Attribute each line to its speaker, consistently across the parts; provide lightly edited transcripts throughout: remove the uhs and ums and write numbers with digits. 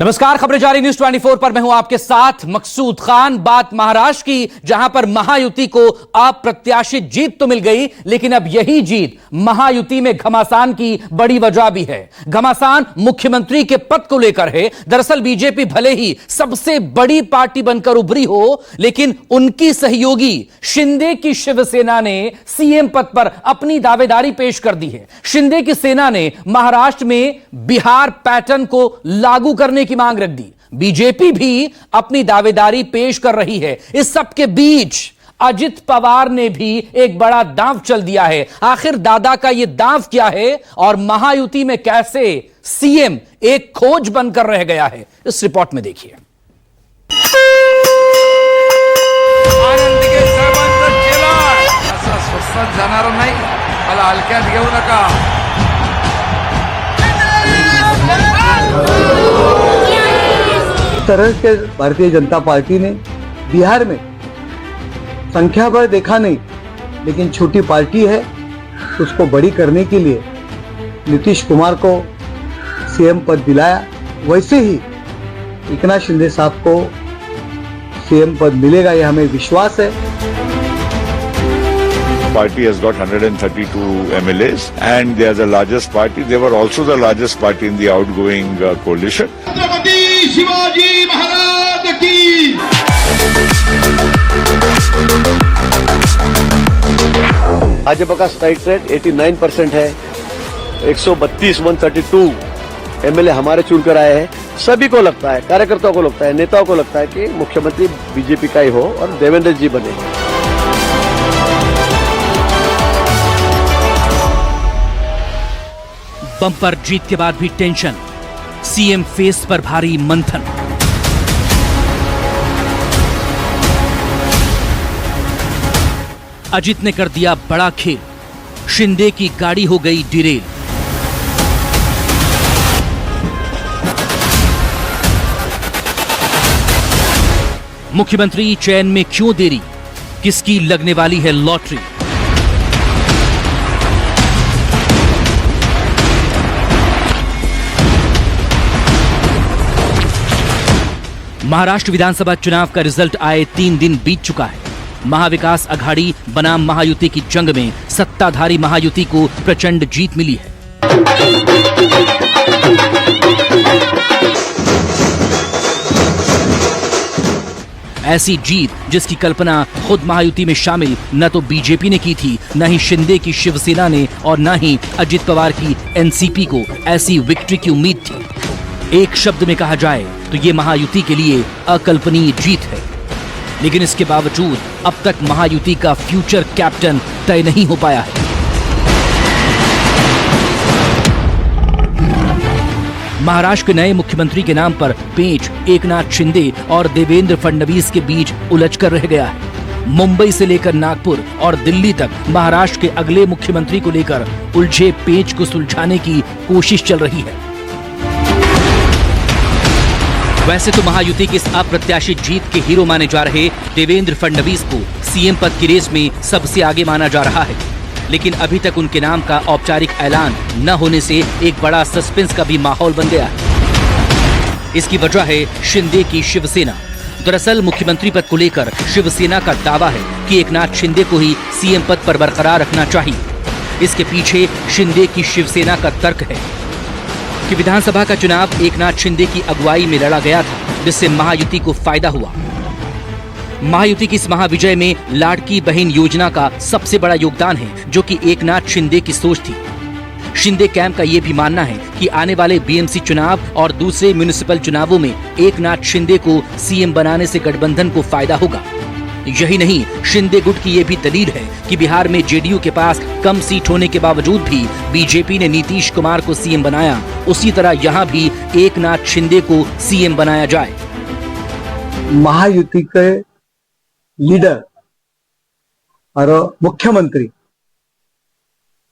Speaker 1: नमस्कार, खबरें जारी न्यूज 24 पर मैं हूं आपके साथ मकसूद खान। बात महाराष्ट्र की, जहां पर महायुति को अप्रत्याशित जीत तो मिल गई, लेकिन अब यही जीत महायुति में घमासान की बड़ी वजह भी है। घमासान मुख्यमंत्री के पद को लेकर है। दरअसल बीजेपी भले ही सबसे बड़ी पार्टी बनकर उभरी हो, लेकिन उनकी सहयोगी शिंदे की शिवसेना ने सीएम पद पर अपनी दावेदारी पेश कर दी है। शिंदे की सेना ने महाराष्ट्र में बिहार पैटर्न को लागू करने की मांग रख दी। बीजेपी भी अपनी दावेदारी पेश कर रही है। इस सब के बीच अजित पवार ने भी एक बड़ा दांव चल दिया है। आखिर दादा का यह दांव क्या है और महायुति में कैसे सीएम एक खोज बनकर रह गया है, इस रिपोर्ट में देखिए।
Speaker 2: आनंदीके साहेबांचं केलं असं स्वस्तात जाणार नाही, मला हलक्यात घेऊ नका।
Speaker 3: इस तरह के भारतीय जनता पार्टी ने बिहार में संख्या बल देखा नहीं, लेकिन छोटी पार्टी है, उसको बड़ी करने के लिए नीतीश कुमार को सीएम पद दिलाया। वैसे ही एकनाथ शिंदे साहब को सीएम पद मिलेगा, यह हमें विश्वास है।
Speaker 4: Party has got 132 MLAs and they are the largest party. They were also the largest party in the outgoing coalition.
Speaker 5: Chhatrapati Shivaji Maharaj की।
Speaker 6: भाजपा का स्ट्राइक रेट 89% है। 132 एमएलए हमारे चुनकर आए हैं। सभी को लगता है, कार्यकर्ताओं को लगता है, नेताओं को लगता है कि मुख्यमंत्री बीजेपी का ही हो और देवेंद्र जी बने।
Speaker 1: बम्पर जीत के बाद भी टेंशन, सीएम फेस पर भारी मंथन। अजित ने कर दिया बड़ा खेल, शिंदे की गाड़ी हो गई डिरेल। मुख्यमंत्री चयन में क्यों देरी, किसकी लगने वाली है लॉटरी? महाराष्ट्र विधानसभा चुनाव का रिजल्ट आए 3 दिन बीत चुका है। महाविकास अघाड़ी बनाम महायुति की जंग में सत्ताधारी महायुति को प्रचंड जीत मिली है। ऐसी जीत जिसकी कल्पना खुद महायुति में शामिल न तो बीजेपी ने की थी, न ही शिंदे की शिवसेना ने, और न ही अजित पवार की एनसीपी को ऐसी विक्ट्री की उम्मीद थी। एक शब्द में कहा जाए तो ये महायुति के लिए अकल्पनीय जीत है। लेकिन इसके बावजूद अब तक महायुति का फ्यूचर कैप्टन तय नहीं हो पाया है। महाराष्ट्र के नए मुख्यमंत्री के नाम पर पेंच एकनाथ शिंदे और देवेंद्र फडणवीस के बीच उलझकर रह गया है। मुंबई से लेकर नागपुर और दिल्ली तक महाराष्ट्र के अगले मुख्यमंत्री को लेकर उलझे पेंच को सुलझाने की कोशिश चल रही है। वैसे तो महायुति की इस अप्रत्याशित जीत के हीरो माने जा रहे देवेंद्र फडणवीस को सीएम पद की रेस में सबसे आगे माना जा रहा है, लेकिन अभी तक उनके नाम का औपचारिक ऐलान न होने से एक बड़ा सस्पेंस का भी माहौल बन गया है। इसकी वजह है शिंदे की शिवसेना। दरअसल मुख्यमंत्री पद को लेकर शिवसेना का दावा है कि एकनाथ शिंदे को ही सीएम पद पर बरकरार रखना चाहिए। इसके पीछे शिंदे की शिवसेना का तर्क है कि विधानसभा का चुनाव एकनाथ शिंदे की अगुवाई में लड़ा गया था, जिससे महायुति को फायदा हुआ। महायुति की इस महाविजय में लाडकी बहन योजना का सबसे बड़ा योगदान है, जो कि एकनाथ शिंदे की सोच थी। शिंदे कैंप का यह भी मानना है कि आने वाले बीएमसी चुनाव और दूसरे म्युनिसिपल चुनावों में एकनाथ शिंदे को सीएम बनाने से गठबंधन को फायदा होगा। यही नहीं, शिंदे गुट की यह भी दलील है कि बिहार में जेडीयू के पास कम सीट होने के बावजूद भी बीजेपी ने नीतीश कुमार को सीएम बनाया, उसी तरह यहां भी एकनाथ शिंदे को सीएम बनाया जाए।
Speaker 3: महायुति के लीडर और मुख्यमंत्री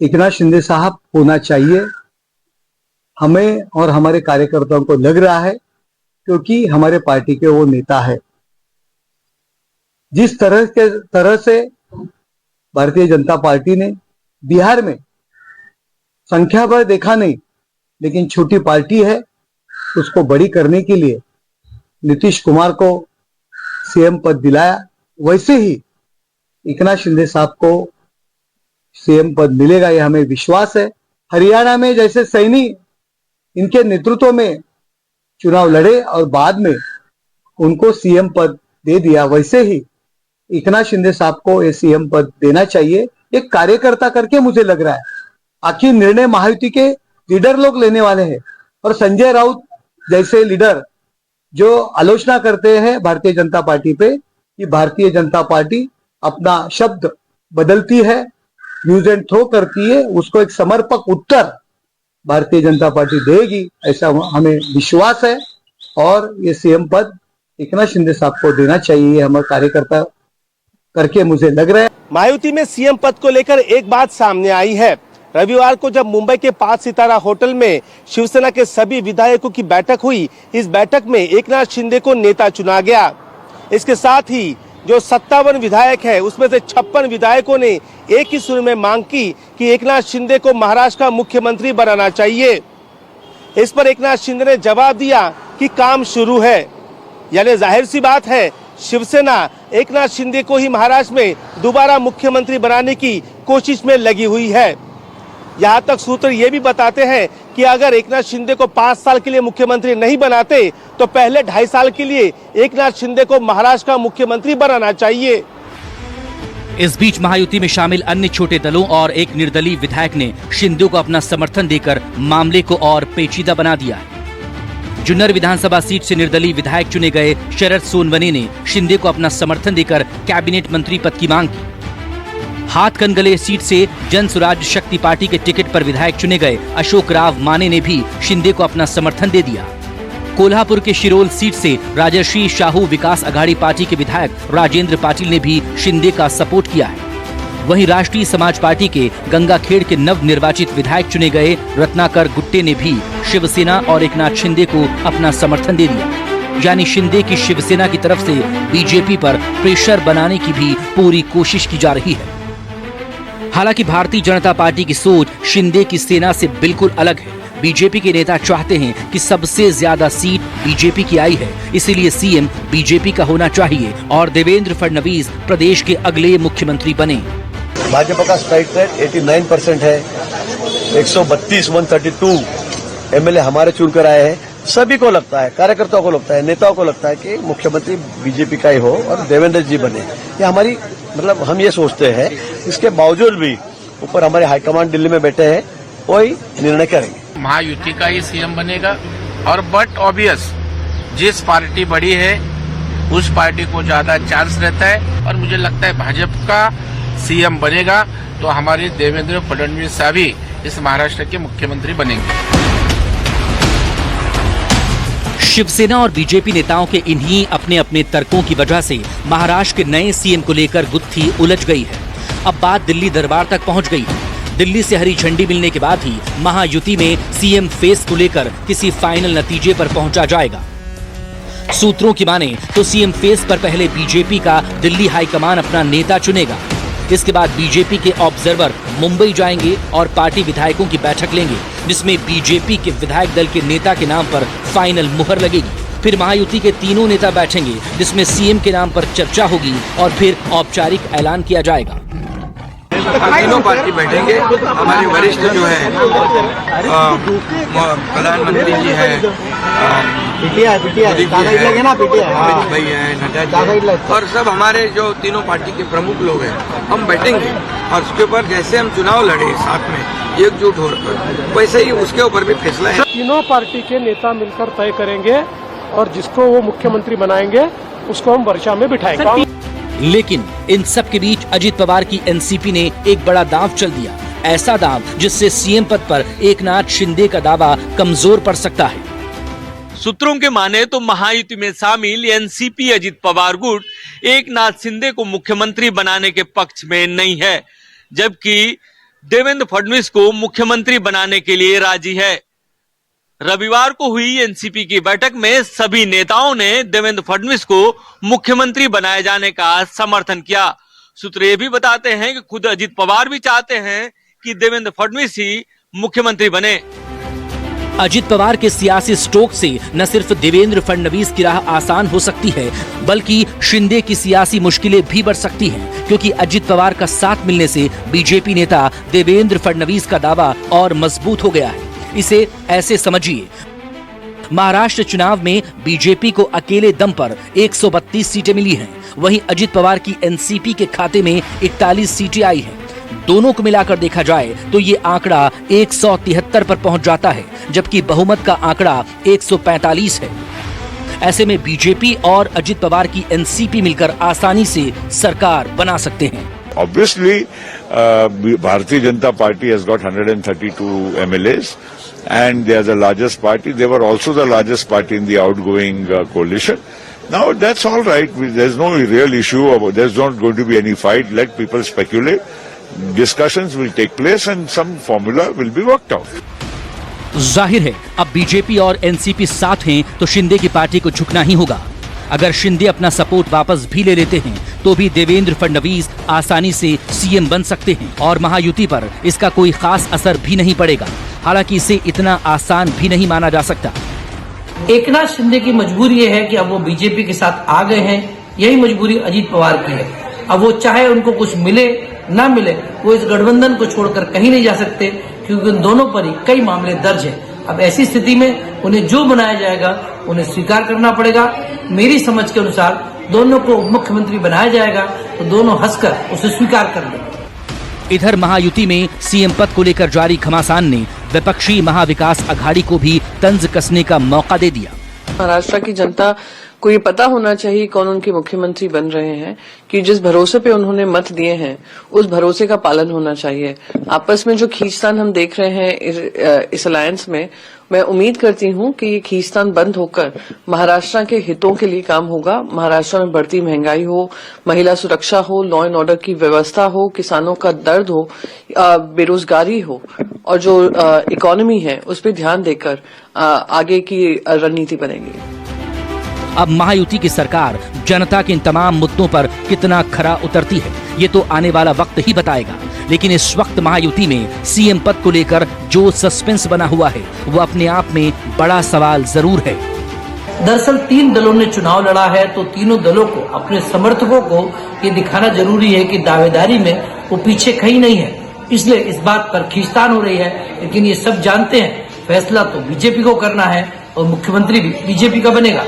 Speaker 3: एकनाथ शिंदे साहब होना चाहिए। हमें और हमारे कार्यकर्ताओं को लग रहा है, क्योंकि हमारे पार्टी के वो नेता है। जिस तरह से भारतीय जनता पार्टी ने बिहार में संख्या बल देखा नहीं, लेकिन छोटी पार्टी है, उसको बड़ी करने के लिए नीतीश कुमार को सीएम पद दिलाया, वैसे ही एकनाथ शिंदे साहब को सीएम पद मिलेगा, यह हमें विश्वास है। हरियाणा में जैसे सैनी इनके नेतृत्व में चुनाव लड़े और बाद में उनको सीएम पद दे दिया, वैसे ही एकनाथ शिंदे साहब को ये सीएम पद देना चाहिए, एक कार्यकर्ता करके मुझे लग रहा है। आखिर निर्णय महायुति के लीडर लोग लेने वाले हैं और संजय राउत जैसे लीडर जो आलोचना करते हैं भारतीय जनता पार्टी पे कि भारतीय जनता पार्टी अपना शब्द बदलती है, यूज एंड थ्रो करती है, उसको एक समर्पक उत्तर भारतीय जनता पार्टी देगी, ऐसा हमें विश्वास है। और ये सीएम पद एकनाथ शिंदे साहब को देना चाहिए, हमारे कार्यकर्ता करके मुझे लग रहा है।
Speaker 7: महायुति में सीएम पद को लेकर एक बात सामने आई है। रविवार को जब मुंबई के 5 सितारा होटल में शिवसेना के सभी विधायकों की बैठक हुई, इस बैठक में एकनाथ शिंदे को नेता चुना गया। इसके साथ ही जो 57 विधायक है उसमें से 56 विधायकों ने एक ही सुर में मांग की कि एकनाथ शिंदे को महाराष्ट्र का मुख्यमंत्री बनाना चाहिए। इस पर एकनाथ शिंदे ने जवाब दिया कि काम शुरू है। यानी जाहिर सी बात है, शिवसेना एकनाथ शिंदे को ही महाराष्ट्र में दोबारा मुख्यमंत्री बनाने की कोशिश में लगी हुई है। यहाँ तक सूत्र ये भी बताते हैं कि अगर एकनाथ शिंदे को 5 साल के लिए मुख्यमंत्री नहीं बनाते तो पहले 2.5 साल के लिए एकनाथ शिंदे को महाराष्ट्र का मुख्यमंत्री बनाना चाहिए।
Speaker 1: इस बीच महायुति में शामिल अन्य छोटे दलों और एक निर्दलीय विधायक ने शिंदे को अपना समर्थन देकर मामले को और पेचीदा बना दिया है। जुन्नर विधानसभा सीट से निर्दलीय विधायक चुने गए शरद सोनवने ने शिंदे को अपना समर्थन देकर कैबिनेट मंत्री पद की मांग की। हाथकणंगले सीट से जन स्वराज शक्ति पार्टी के टिकट पर विधायक चुने गए अशोक राव माने ने भी शिंदे को अपना समर्थन दे दिया। कोल्हापुर के शिरोल सीट से राजर्षि शाहू विकास अघाड़ी पार्टी के विधायक राजेंद्र पाटिल ने भी शिंदे का सपोर्ट किया है। वहीं राष्ट्रीय समाज पार्टी के गंगाखेड़ के नव निर्वाचित विधायक चुने गए रत्नाकर गुट्टे ने भी शिवसेना और एकनाथ शिंदे को अपना समर्थन दे दिया। यानी शिंदे की शिवसेना की तरफ से बीजेपी पर प्रेशर बनाने की भी पूरी कोशिश की जा रही है। हालांकि भारतीय जनता पार्टी की सोच शिंदे की सेना से बिल्कुल अलग है। बीजेपी के नेता चाहते हैं कि सबसे ज्यादा सीट बीजेपी की आई है, इसीलिए सीएम बीजेपी का होना चाहिए और देवेंद्र फडणवीस प्रदेश के अगले मुख्यमंत्री बने।
Speaker 6: भाजपा का स्ट्राइक रेट 89% है। 132 एमएलए हमारे चुनकर आए हैं। सभी को लगता है, कार्यकर्ताओं को लगता है, नेताओं को लगता है कि मुख्यमंत्री बीजेपी का ही हो और देवेंद्र जी बने। ये हमारी मतलब हम ये सोचते हैं। इसके बावजूद भी ऊपर हमारे हाईकमान दिल्ली में बैठे हैं, वही निर्णय करेंगे।
Speaker 2: महायुति का ही सीएम बनेगा और बट ऑब्वियस जिस पार्टी बड़ी है उस पार्टी को ज्यादा चांस रहता है और मुझे लगता है भाजपा का सीएम बनेगा तो हमारे देवेंद्र फडणवीस साहब ही इस महाराष्ट्र के मुख्यमंत्री बनेंगे।
Speaker 1: शिवसेना और बीजेपी नेताओं के इन्हीं अपने अपने तर्कों की वजह से महाराष्ट्र के नए सीएम को लेकर गुत्थी उलझ गई है। अब बात दिल्ली दरबार तक पहुंच गई है। दिल्ली से हरी झंडी मिलने के बाद ही महायुति में सीएम फेस को लेकर किसी फाइनल नतीजे पर पहुंचा जाएगा। सूत्रों की माने तो सीएम फेस पर पहले बीजेपी का दिल्ली हाईकमान अपना नेता चुनेगा। इसके बाद बीजेपी के ऑब्जर्वर मुंबई जाएंगे और पार्टी विधायकों की बैठक लेंगे, जिसमें बीजेपी के विधायक दल के नेता के नाम पर फाइनल मुहर लगेगी। फिर महायुति के तीनों नेता बैठेंगे, जिसमें सीएम के नाम पर चर्चा होगी और फिर औपचारिक ऐलान किया जाएगा।
Speaker 2: तीनों पार्टी बैठेंगे। हमारे वरिष्ठ जो है प्रधानमंत्री जी है, अमित भाई है, नड्डा जी और सब हमारे जो तीनों पार्टी के प्रमुख लोग हैं, हम बैठेंगे और उसके ऊपर जैसे हम चुनाव लड़े साथ में एकजुट होकर, वैसे ही उसके ऊपर भी फैसला है।
Speaker 8: तीनों पार्टी के नेता मिलकर तय करेंगे और जिसको वो मुख्यमंत्री बनाएंगे उसको हम वर्षा में बिठाएंगे।
Speaker 1: लेकिन इन सब के बीच अजित पवार की एनसीपी ने एक बड़ा दांव चल दिया, ऐसा दांव जिससे सीएम पद पर एकनाथ शिंदे का दावा कमजोर पड़ सकता है।
Speaker 9: सूत्रों के माने तो महायुति में शामिल एनसीपी अजित पवार गुट एकनाथ शिंदे को मुख्यमंत्री बनाने के पक्ष में नहीं है, जबकि देवेंद्र फडणवीस को मुख्यमंत्री बनाने के लिए राजी है। रविवार को हुई एनसीपी की बैठक में सभी नेताओं ने देवेंद्र फडणवीस को मुख्यमंत्री बनाए जाने का समर्थन किया। सूत्र ये भी बताते हैं कि खुद अजित पवार भी चाहते हैं कि देवेंद्र फडणवीस ही मुख्यमंत्री बने।
Speaker 1: अजित पवार के सियासी स्ट्रोक से न सिर्फ देवेंद्र फडणवीस की राह आसान हो सकती है, बल्कि शिंदे की सियासी मुश्किलें भी बढ़ सकती हैं, क्योंकि अजित पवार का साथ मिलने से बीजेपी नेता देवेंद्र फडणवीस का दावा और मजबूत हो गया है। इसे ऐसे समझिए, महाराष्ट्र चुनाव में बीजेपी को अकेले दम पर 132 सीटें मिली हैं, वहीं अजित पवार की एनसीपी के खाते में 41 सीटें आई हैं। दोनों को मिलाकर देखा जाए तो ये आंकड़ा 173 पर पहुंच जाता है, जबकि बहुमत का आंकड़ा 145 है। ऐसे में बीजेपी और अजित पवार की एनसीपी मिलकर आसानी से सरकार बना सकते हैं।
Speaker 4: Obviously, Bharatiya Janata Party has got 132 MLAs, and they are the largest party. They were also the largest party in the outgoing coalition. Now, that's all right. There's no real issue. There's not going to be any fight. Let people speculate. Discussions will take place, and some formula will be worked out.
Speaker 1: जाहिर है, अब BJP और NCP साथ हैं तो शिंदे की party को झुकना ही होगा। अगर शिंदे अपना सपोर्ट वापस भी ले लेते हैं तो भी देवेंद्र फडणवीस आसानी से सीएम बन सकते हैं और महायुति पर इसका कोई खास असर भी नहीं पड़ेगा। हालांकि इसे इतना आसान भी नहीं माना जा सकता।
Speaker 10: एकनाथ शिंदे की मजबूरी ये है कि अब वो बीजेपी के साथ आ गए हैं, यही मजबूरी अजीत पवार की है। अब वो चाहे उनको कुछ मिले ना मिले, वो इस गठबंधन को छोड़कर कहीं नहीं जा सकते, क्योंकि उन दोनों पर ही कई मामले दर्ज हैं। अब ऐसी स्थिति में उन्हें जो बनाया जाएगा उन्हें स्वीकार करना पड़ेगा। मेरी समझ के अनुसार दोनों को मुख्यमंत्री बनाया जाएगा तो दोनों हंसकर उसे स्वीकार कर लेंगे।
Speaker 1: इधर महायुति में सीएम पद को लेकर जारी घमासान ने विपक्षी महाविकास अघाड़ी को भी तंज कसने का मौका दे दिया।
Speaker 11: महाराष्ट्र की जनता को ये पता होना चाहिए कौन उनके मुख्यमंत्री बन रहे हैं, कि जिस भरोसे पे उन्होंने मत दिए हैं उस भरोसे का पालन होना चाहिए। आपस में जो खींचतान हम देख रहे हैं इस अलायंस में, मैं उम्मीद करती हूं कि ये खींचतान बंद होकर महाराष्ट्र के हितों के लिए काम होगा। महाराष्ट्र में बढ़ती महंगाई हो, महिला सुरक्षा हो, लॉ एंड ऑर्डर की व्यवस्था हो, किसानों का दर्द हो, बेरोजगारी हो और जो इकोनॉमी है उस पर ध्यान देकर आगे की रणनीति बनेगी।
Speaker 1: अब महायुति की सरकार जनता के इन तमाम मुद्दों पर कितना खरा उतरती है, ये तो आने वाला वक्त ही बताएगा। लेकिन इस वक्त महायुति में सीएम पद को लेकर जो सस्पेंस बना हुआ है वो अपने आप में बड़ा सवाल जरूर है।
Speaker 10: दरअसल 3 दलों ने चुनाव लड़ा है, तो तीनों दलों को अपने समर्थकों को ये दिखाना जरूरी है कि दावेदारी में वो पीछे कहीं नहीं है, इसलिए इस बात पर खींचतान हो रही है। लेकिन ये सब जानते हैं फैसला तो बीजेपी को करना है और मुख्यमंत्री भी बीजेपी का बनेगा।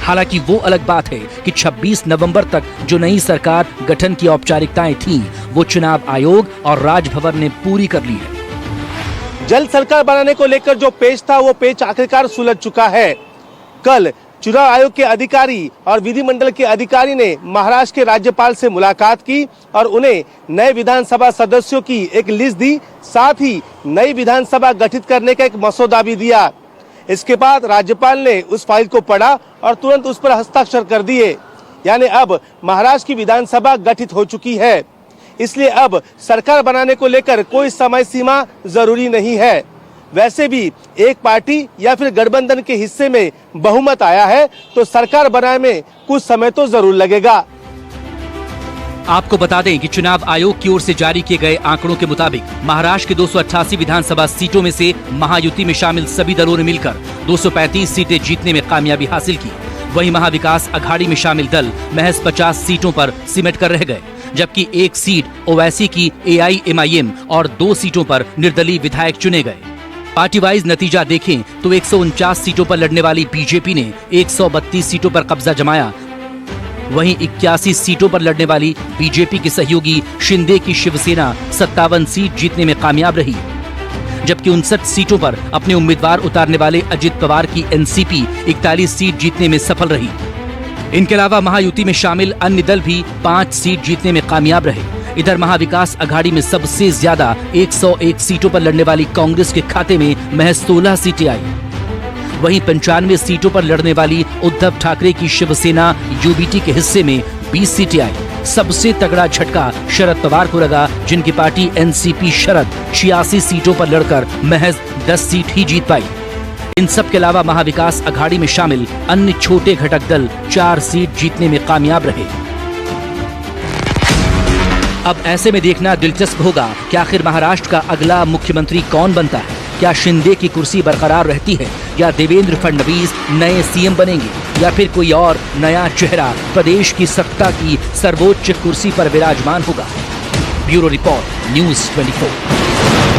Speaker 1: हालांकि वो अलग बात है कि 26 नवंबर तक जो नई सरकार गठन की औपचारिकताएं थीं, वो चुनाव आयोग और राजभवन ने पूरी कर ली है।
Speaker 7: जल्द सरकार बनाने को लेकर जो पेच था वो पेच आखिरकार सुलझ चुका है। कल चुनाव आयोग के अधिकारी और विधिमंडल के अधिकारी ने महाराष्ट्र के राज्यपाल से मुलाकात की और उन्हें नए विधानसभा सदस्यों की एक लिस्ट दी, साथ ही नई विधानसभा गठित करने का एक मसौदा भी दिया। इसके बाद राज्यपाल ने उस फाइल को पढ़ा और तुरंत उस पर हस्ताक्षर कर दिए। यानी अब महाराष्ट्र की विधानसभा गठित हो चुकी है, इसलिए अब सरकार बनाने को लेकर कोई समय सीमा जरूरी नहीं है। वैसे भी एक पार्टी या फिर गठबंधन के हिस्से में बहुमत आया है तो सरकार बनाने में कुछ समय तो जरूर लगेगा।
Speaker 1: आपको बता दें कि चुनाव आयोग की ओर से जारी किए गए आंकड़ों के मुताबिक महाराष्ट्र के 288 विधानसभा सीटों में से महायुति में शामिल सभी दलों ने मिलकर 235 सीटें जीतने में कामयाबी हासिल की। वहीं महाविकास अघाड़ी में शामिल दल महज 50 सीटों पर सिमट कर रह गए, जबकि एक सीट ओवैसी की AIMIM और 2 सीटों पर निर्दलीय विधायक चुने गए। पार्टी वाइज नतीजा देखें तो 149 सीटों पर लड़ने वाली बीजेपी ने 132 सीटों पर कब्जा जमाया। वहीं 81 सीटों पर लड़ने वाली बीजेपी के सहयोगी शिंदे की शिवसेना 57 सीट जीतने में कामयाब रही, जबकि 59 सीटों पर अपने उम्मीदवार उतारने वाले अजित पवार की एनसीपी 41 सीट जीतने में सफल रही। इनके अलावा महायुति में शामिल अन्य दल भी 5 सीट जीतने में कामयाब रहे। इधर महाविकास अघाड़ी में सबसे ज्यादा 101 सीटों पर लड़ने वाली कांग्रेस के खाते में महज 16 सीटें आई। वहीं 95 सीटों पर लड़ने वाली उद्धव ठाकरे की शिवसेना यूबीटी के हिस्से में 20 सीटें आई। सबसे तगड़ा झटका शरद पवार को लगा, जिनकी पार्टी एनसीपी शरद 86 सीटों पर लड़कर महज 10 सीट ही जीत पाई। इन सब के अलावा महाविकास अघाड़ी में शामिल अन्य छोटे घटक दल 4 सीट जीतने में कामयाब रहे। अब ऐसे में देखना दिलचस्प होगा कि आखिर महाराष्ट्र का अगला मुख्यमंत्री कौन बनता है। क्या शिंदे की कुर्सी बरकरार रहती है या देवेंद्र फडणवीस नए सीएम बनेंगे या फिर कोई और नया चेहरा प्रदेश की सत्ता की सर्वोच्च कुर्सी पर विराजमान होगा? Bureau report, news 24।